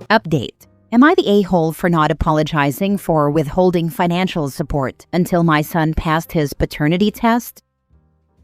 Update. Am I the a-hole for not apologizing for withholding financial support until my son passed his paternity test?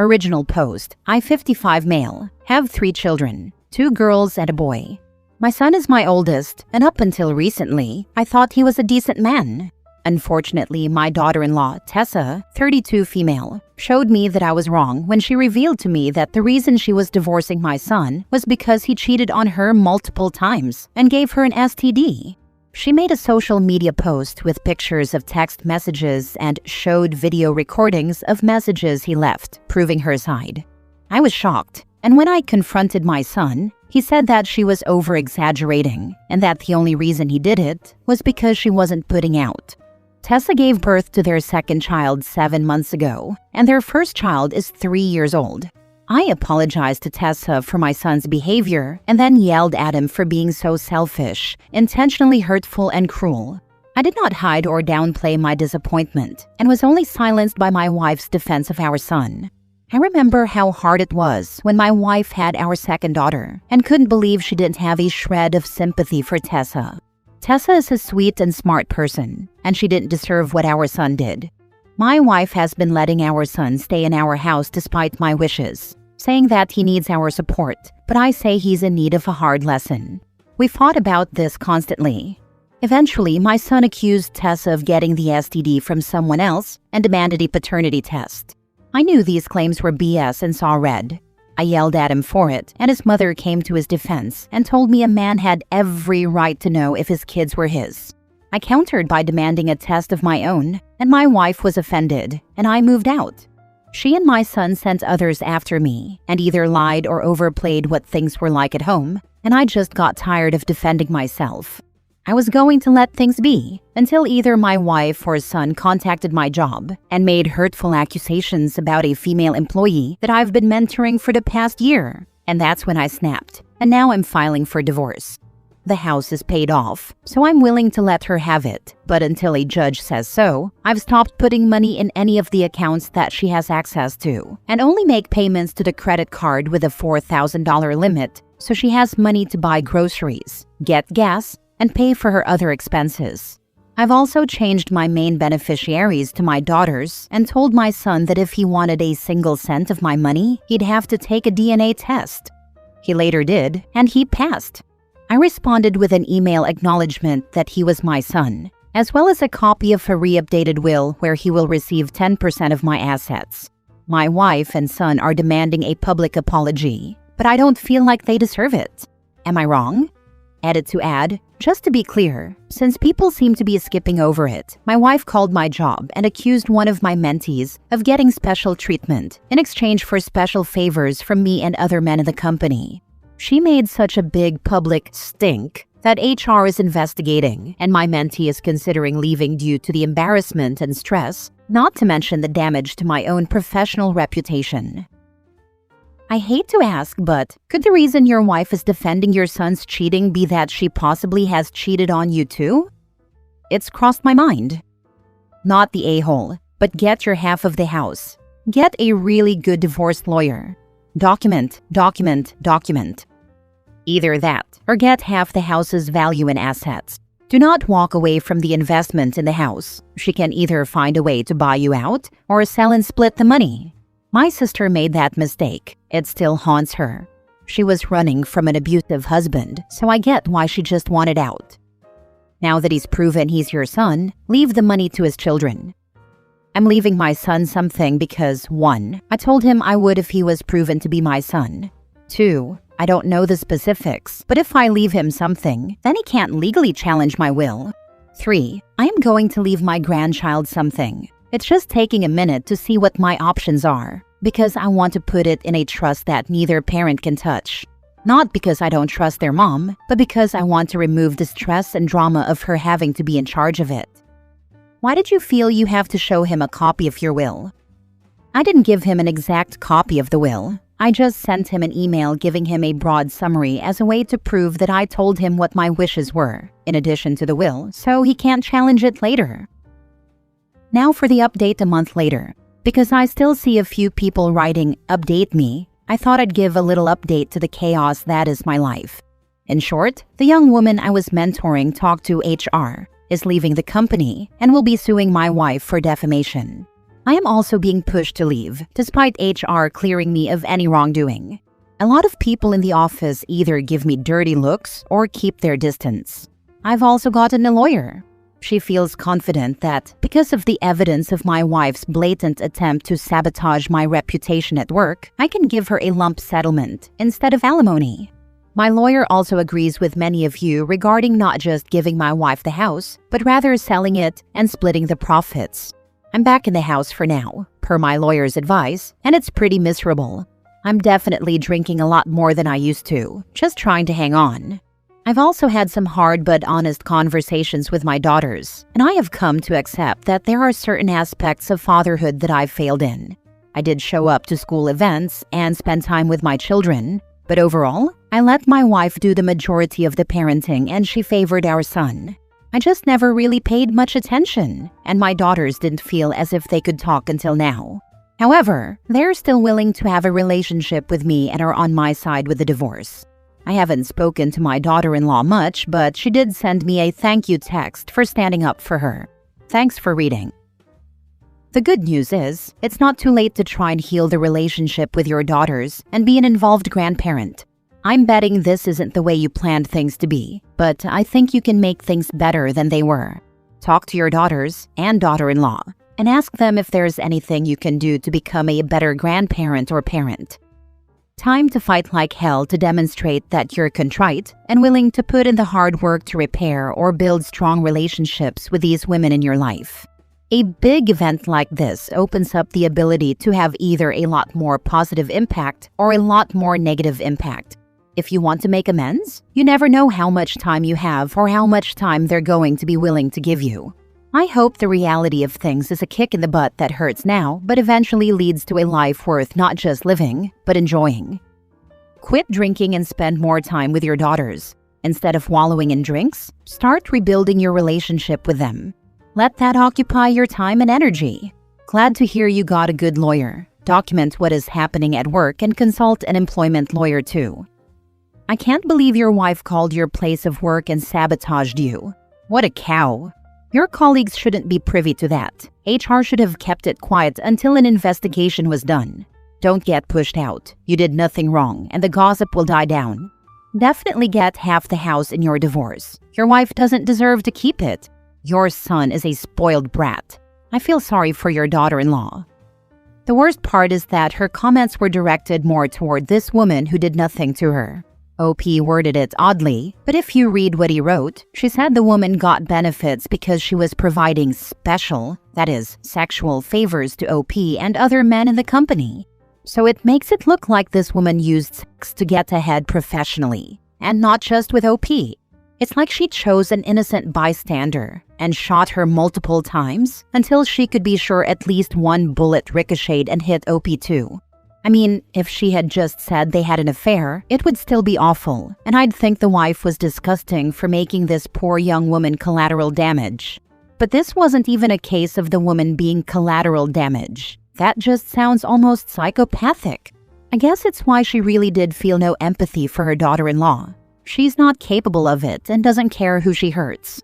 Original post. I, 55 male, have 3 children, 2 girls and a boy. My son is my oldest, and up until recently, I thought he was a decent man. Unfortunately, my daughter-in-law, Tessa, 32 female, showed me that I was wrong when she revealed to me that the reason she was divorcing my son was because he cheated on her multiple times and gave her an STD. She made a social media post with pictures of text messages and showed video recordings of messages he left, proving her side. I was shocked, and when I confronted my son, he said that she was over-exaggerating and that the only reason he did it was because she wasn't putting out. Tessa gave birth to their second child 7 months ago, and their first child is 3 years old. I apologized to Tessa for my son's behavior and then yelled at him for being so selfish, intentionally hurtful and cruel. I did not hide or downplay my disappointment and was only silenced by my wife's defense of our son. I remember how hard it was when my wife had our second daughter and couldn't believe she didn't have a shred of sympathy for Tessa. Tessa is a sweet and smart person, and she didn't deserve what our son did. My wife has been letting our son stay in our house despite my wishes, saying that he needs our support, but I say he's in need of a hard lesson. We fought about this constantly. Eventually, my son accused Tessa of getting the STD from someone else and demanded a paternity test. I knew these claims were BS and saw red. I yelled at him for it, and his mother came to his defense and told me a man had every right to know if his kids were his. I countered by demanding a test of my own, and my wife was offended, and I moved out. She and my son sent others after me, and either lied or overplayed what things were like at home, and I just got tired of defending myself. I was going to let things be until either my wife or son contacted my job and made hurtful accusations about a female employee that I've been mentoring for the past year. And that's when I snapped, and now I'm filing for divorce. The house is paid off, so I'm willing to let her have it, but until a judge says so, I've stopped putting money in any of the accounts that she has access to, and only make payments to the credit card with a $4,000 limit so she has money to buy groceries, get gas, and pay for her other expenses. I've also changed my main beneficiaries to my daughters and told my son that if he wanted a single cent of my money, he'd have to take a DNA test. He later did, and he passed. I responded with an email acknowledgement that he was my son, as well as a copy of a re-updated will where he will receive 10% of my assets. My wife and son are demanding a public apology, but I don't feel like they deserve it. Am I wrong? Edit to add, just to be clear, since people seem to be skipping over it, my wife called my job and accused one of my mentees of getting special treatment in exchange for special favors from me and other men in the company. She made such a big public stink that HR is investigating, and my mentee is considering leaving due to the embarrassment and stress, not to mention the damage to my own professional reputation. I hate to ask, but could the reason your wife is defending your son's cheating be that she possibly has cheated on you too? It's crossed my mind. Not the a-hole, but get your half of the house. Get a really good divorce lawyer. Document, document, document. Either that, or get half the house's value in assets. Do not walk away from the investment in the house. She can either find a way to buy you out or sell and split the money. My sister made that mistake. It still haunts her. She was running from an abusive husband, so I get why she just wanted out. Now that he's proven he's your son, leave the money to his children. I'm leaving my son something because 1. I told him I would if he was proven to be my son. 2. I don't know the specifics, but if I leave him something, then he can't legally challenge my will. 3. I am going to leave my grandchild something. It's just taking a minute to see what my options are, because I want to put it in a trust that neither parent can touch. Not because I don't trust their mom, but because I want to remove the stress and drama of her having to be in charge of it. Why did you feel you have to show him a copy of your will? I didn't give him an exact copy of the will. I just sent him an email giving him a broad summary as a way to prove that I told him what my wishes were, in addition to the will, so he can't challenge it later. Now for the update a month later. Because I still see a few people writing, "Update me," I thought I'd give a little update to the chaos that is my life. In short, the young woman I was mentoring talked to HR, is leaving the company, and will be suing my wife for defamation. I am also being pushed to leave, despite HR clearing me of any wrongdoing. A lot of people in the office either give me dirty looks or keep their distance. I've also gotten a lawyer. She feels confident that because of the evidence of my wife's blatant attempt to sabotage my reputation at work, I can give her a lump settlement instead of alimony. My lawyer also agrees with many of you regarding not just giving my wife the house, but rather selling it and splitting the profits. I'm back in the house for now, per my lawyer's advice, and it's pretty miserable. I'm definitely drinking a lot more than I used to, just trying to hang on. I've also had some hard but honest conversations with my daughters, and I have come to accept that there are certain aspects of fatherhood that I've failed in. I did show up to school events and spend time with my children, but overall, I let my wife do the majority of the parenting and she favored our son. I just never really paid much attention, and my daughters didn't feel as if they could talk until now. However, they're still willing to have a relationship with me and are on my side with the divorce. I haven't spoken to my daughter-in-law much, but she did send me a thank you text for standing up for her. Thanks for reading. The good news is, it's not too late to try and heal the relationship with your daughters and be an involved grandparent. I'm betting this isn't the way you planned things to be, but I think you can make things better than they were. Talk to your daughters and daughter-in-law and ask them if there's anything you can do to become a better grandparent or parent. Time to fight like hell to demonstrate that you're contrite and willing to put in the hard work to repair or build strong relationships with these women in your life. A big event like this opens up the ability to have either a lot more positive impact or a lot more negative impact. If you want to make amends, you never know how much time you have or how much time they're going to be willing to give you. I hope the reality of things is a kick in the butt that hurts now, but eventually leads to a life worth not just living, but enjoying. Quit drinking and spend more time with your daughters. Instead of wallowing in drinks, start rebuilding your relationship with them. Let that occupy your time and energy. Glad to hear you got a good lawyer. Document what is happening at work and consult an employment lawyer too. I can't believe your wife called your place of work and sabotaged you. What a cow. Your colleagues shouldn't be privy to that. HR should have kept it quiet until an investigation was done. Don't get pushed out. You did nothing wrong, and the gossip will die down. Definitely get half the house in your divorce. Your wife doesn't deserve to keep it. Your son is a spoiled brat. I feel sorry for your daughter-in-law. The worst part is that her comments were directed more toward this woman who did nothing to her. OP worded it oddly, but if you read what he wrote, she said the woman got benefits because she was providing special, that is, sexual favors to OP and other men in the company. So it makes it look like this woman used sex to get ahead professionally, and not just with OP. It's like she chose an innocent bystander and shot her multiple times until she could be sure at least one bullet ricocheted and hit OP too. I mean, if she had just said they had an affair, it would still be awful, and I'd think the wife was disgusting for making this poor young woman collateral damage. But this wasn't even a case of the woman being collateral damage. That just sounds almost psychopathic. I guess it's why she really did feel no empathy for her daughter-in-law. She's not capable of it and doesn't care who she hurts.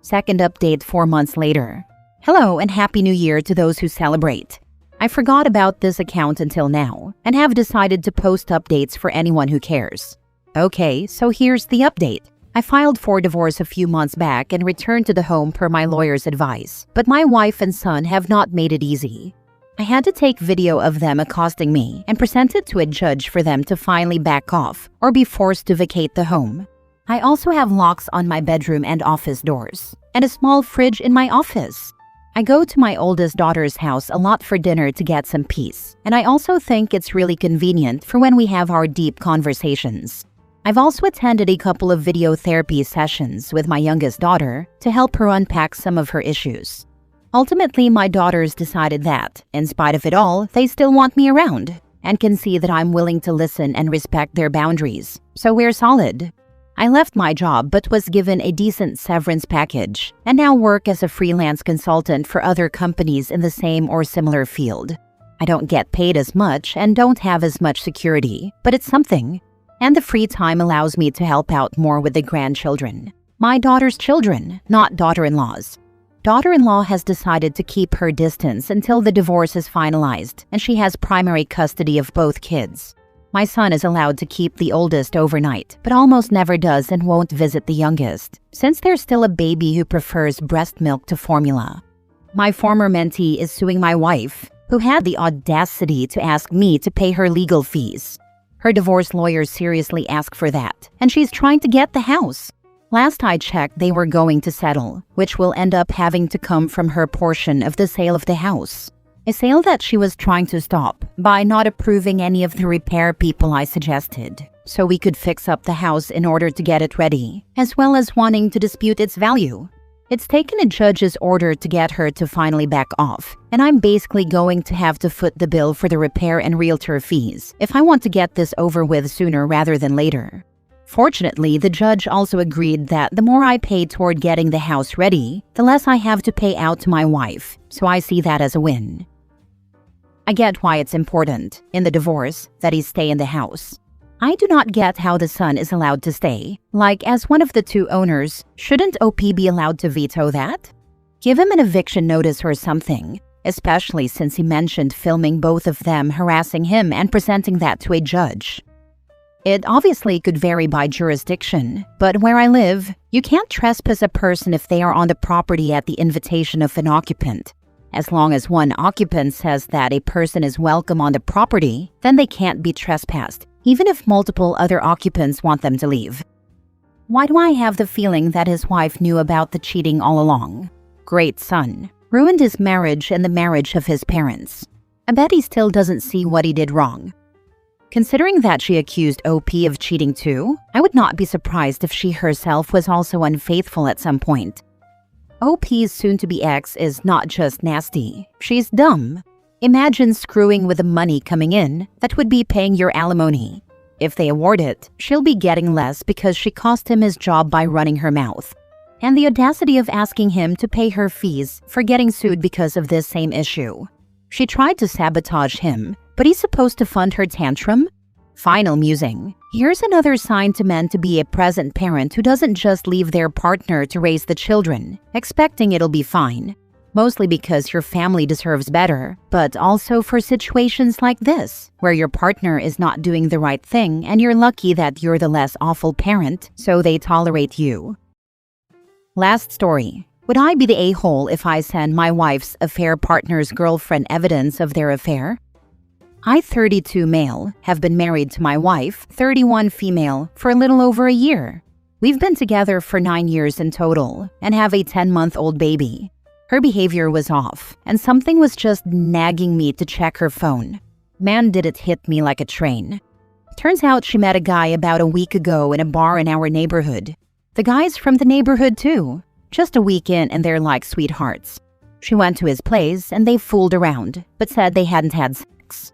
Second update 4 months later. Hello and Happy New Year to those who celebrate. I forgot about this account until now and have decided to post updates for anyone who cares. Okay, so here's the update. I filed for divorce a few months back and returned to the home per my lawyer's advice, but my wife and son have not made it easy. I had to take video of them accosting me and present it to a judge for them to finally back off or be forced to vacate the home. I also have locks on my bedroom and office doors, and a small fridge in my office. I go to my oldest daughter's house a lot for dinner to get some peace, and I also think it's really convenient for when we have our deep conversations. I've also attended a couple of video therapy sessions with my youngest daughter to help her unpack some of her issues. Ultimately, my daughters decided that, in spite of it all, they still want me around and can see that I'm willing to listen and respect their boundaries, so we're solid. I left my job but was given a decent severance package and now work as a freelance consultant for other companies in the same or similar field. I don't get paid as much and don't have as much security, but it's something. And the free time allows me to help out more with the grandchildren. My daughter's children, not daughter-in-law's. Daughter-in-law has decided to keep her distance until the divorce is finalized, and she has primary custody of both kids. My son is allowed to keep the oldest overnight, but almost never does and won't visit the youngest, since there's still a baby who prefers breast milk to formula. My former mentee is suing my wife, who had the audacity to ask me to pay her legal fees. Her divorce lawyer seriously asked for that, and she's trying to get the house. Last I checked, they were going to settle, which will end up having to come from her portion of the sale of the house. A sale that she was trying to stop by not approving any of the repair people I suggested, so we could fix up the house in order to get it ready, as well as wanting to dispute its value. It's taken a judge's order to get her to finally back off, and I'm basically going to have to foot the bill for the repair and realtor fees if I want to get this over with sooner rather than later. Fortunately, the judge also agreed that the more I pay toward getting the house ready, the less I have to pay out to my wife, so I see that as a win. I get why it's important, in the divorce, that he stay in the house. I do not get how the son is allowed to stay. Like, as one of the two owners, shouldn't OP be allowed to veto that? Give him an eviction notice or something, especially since he mentioned filming both of them harassing him and presenting that to a judge. It obviously could vary by jurisdiction, but where I live, you can't trespass a person if they are on the property at the invitation of an occupant. As long as one occupant says that a person is welcome on the property, then they can't be trespassed, even if multiple other occupants want them to leave. Why do I have the feeling that his wife knew about the cheating all along? Great son. Ruined his marriage and the marriage of his parents. I bet he still doesn't see what he did wrong. Considering that she accused OP of cheating too, I would not be surprised if she herself was also unfaithful at some point. OP's soon-to-be ex is not just nasty, she's dumb. Imagine screwing with the money coming in that would be paying your alimony. If they award it, she'll be getting less because she cost him his job by running her mouth. And the audacity of asking him to pay her fees for getting sued because of this same issue. She tried to sabotage him, but he's supposed to fund her tantrum? Final musing. Here's another sign to men to be a present parent who doesn't just leave their partner to raise the children, expecting it'll be fine. Mostly because your family deserves better, but also for situations like this, where your partner is not doing the right thing and you're lucky that you're the less awful parent, so they tolerate you. Last story. Would I be the a-hole if I send my wife's affair partner's girlfriend evidence of their affair? I, 32 male, have been married to my wife, 31 female, for a little over a year. We've been together for 9 years in total and have a 10-month-old baby. Her behavior was off, and something was just nagging me to check her phone. Man, did it hit me like a train. Turns out she met a guy about a week ago in a bar in our neighborhood. The guy's from the neighborhood too. Just a week in and they're like sweethearts. She went to his place and they fooled around, but said they hadn't had sex.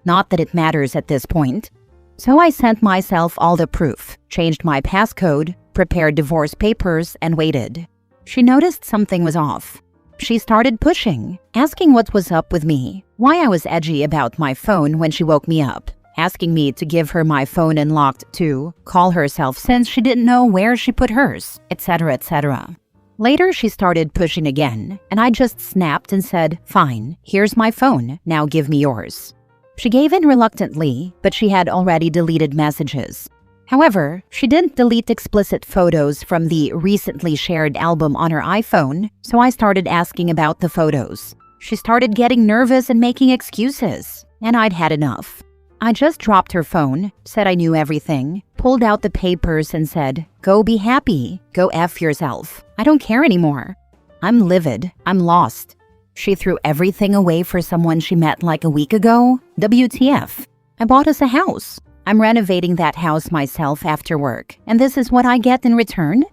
Not that it matters at this point. So I sent myself all the proof, changed my passcode, prepared divorce papers, and waited. She noticed something was off. She started pushing, asking what was up with me, why I was edgy about my phone when she woke me up, asking me to give her my phone unlocked to call herself since she didn't know where she put hers, etc., etc. Later, she started pushing again, and I just snapped and said, "Fine, here's my phone, now give me yours." She gave in reluctantly, but she had already deleted messages. However, she didn't delete explicit photos from the recently shared album on her iPhone, so I started asking about the photos. She started getting nervous and making excuses, and I'd had enough. I just dropped her phone, said I knew everything, pulled out the papers and said, "Go be happy, go F yourself. I don't care anymore. I'm livid, I'm lost." She threw everything away for someone she met like a week ago? WTF. I bought us a house. I'm renovating that house myself after work, and this is what I get in return?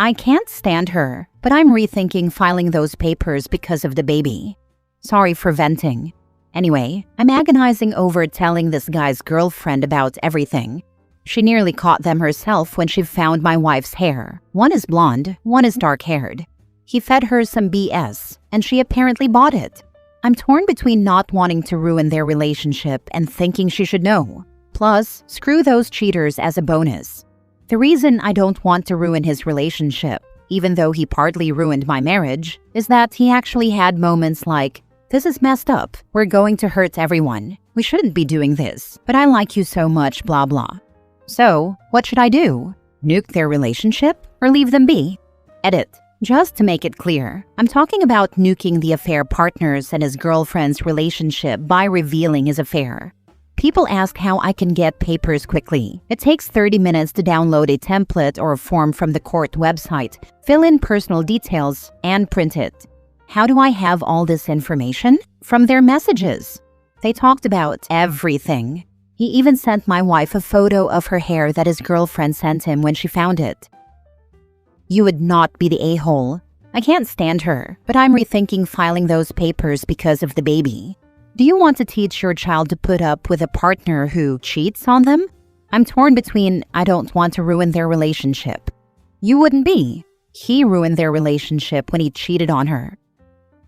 I can't stand her, but I'm rethinking filing those papers because of the baby. Sorry for venting. Anyway, I'm agonizing over telling this guy's girlfriend about everything. She nearly caught them herself when she found my wife's hair. One is blonde, one is dark-haired. He fed her some BS, and she apparently bought it. I'm torn between not wanting to ruin their relationship and thinking she should know. Plus, screw those cheaters as a bonus. The reason I don't want to ruin his relationship, even though he partly ruined my marriage, is that he actually had moments like, "This is messed up. We're going to hurt everyone. We shouldn't be doing this, but I like you so much, blah blah." So, what should I do? Nuke their relationship or leave them be? Edit. Just to make it clear, I'm talking about nuking the affair partner's and his girlfriend's relationship by revealing his affair. People ask how I can get papers quickly. It takes 30 minutes to download a template or a form from the court website, fill in personal details, and print it. How do I have all this information? From their messages. They talked about everything. He even sent my wife a photo of her hair that his girlfriend sent him when she found it. You would not be the a-hole. I can't stand her, but I'm rethinking filing those papers because of the baby. Do you want to teach your child to put up with a partner who cheats on them? I'm torn between I don't want to ruin their relationship. You wouldn't be. He ruined their relationship when he cheated on her.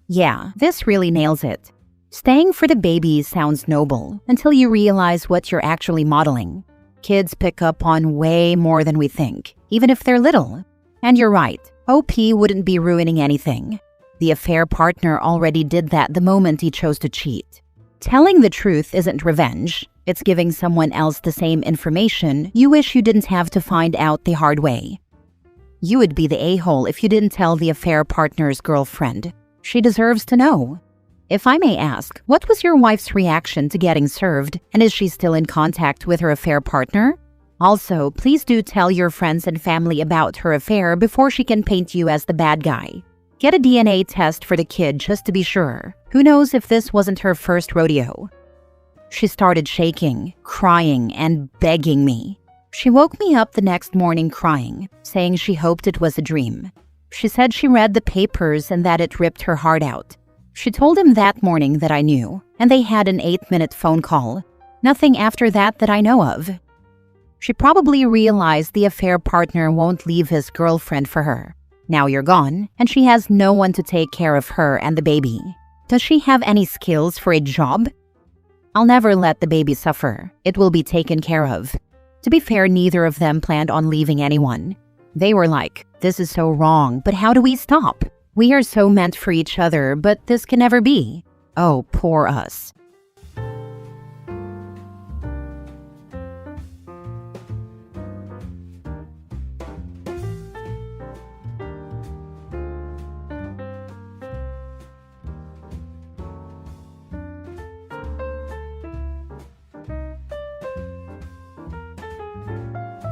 Yeah, this really nails it. Staying for the baby sounds noble until you realize what you're actually modeling. Kids pick up on way more than we think, even if they're little. And you're right, OP wouldn't be ruining anything. The affair partner already did that the moment he chose to cheat. Telling the truth isn't revenge. It's giving someone else the same information you wish you didn't have to find out the hard way. You would be the a-hole if you didn't tell the affair partner's girlfriend. She deserves to know. If I may ask, what was your wife's reaction to getting served, and is she still in contact with her affair partner? Also, please do tell your friends and family about her affair before she can paint you as the bad guy. Get a DNA test for the kid just to be sure. Who knows if this wasn't her first rodeo? She started shaking, crying, and begging me. She woke me up the next morning crying, saying she hoped it was a dream. She said she read the papers and that it ripped her heart out. She told him that morning that I knew, and they had an 8-minute phone call. Nothing after that I know of. She probably realized the affair partner won't leave his girlfriend for her. Now you're gone, and she has no one to take care of her and the baby. Does she have any skills for a job? I'll never let the baby suffer. It will be taken care of. To be fair, neither of them planned on leaving anyone. They were like, "This is so wrong, but how do we stop? We are so meant for each other, but this can never be." Oh, poor us.